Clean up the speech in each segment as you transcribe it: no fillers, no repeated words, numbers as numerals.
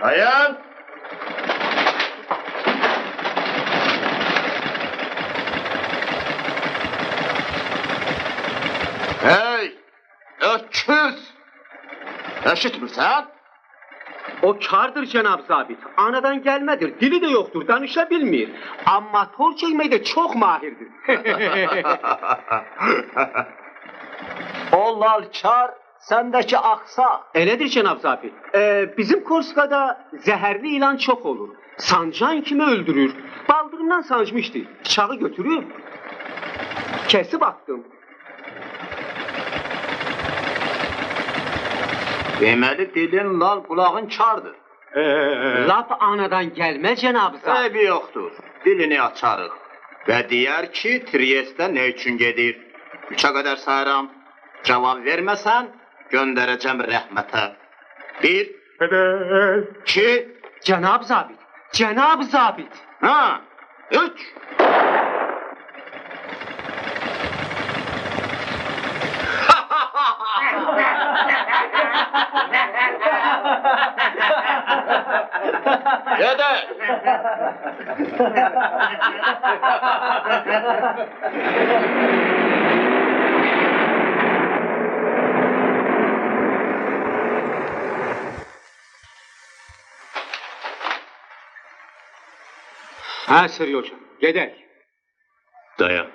Dayan. Hey! Öküz! Eşitmirsən? O kardır Cenab zabit. Anadan gelmedir. Dili de yoktur. Danışabilmir. Ama tor çekmekte çok mahirdir. O lalkar, sendeki aksak. Eledir Cenab zabit. Bizim Korsika'da zehirli ilan çok olur. Sancan kimi öldürür. Baldırımdan sancmıştı. Bıçağı götürüp kesip attım. Deməli dilin lal, qulağın kardır. Lap anadan gelme Cenab zabit. Eybi yoxdur. Dilini açarıq. Və deyər ki, Triestə nə üçün gedir? 3-ə qədər sayıram. Cavab verməsən, göndərəcəm rəhmətə. 1, 2, Cenab zabit. Cenab zabit. ha, 3. Gedək. Ha Seryocan. Gedək. Dayan.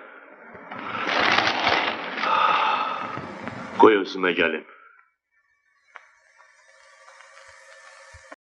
Qoy özümə gəlim.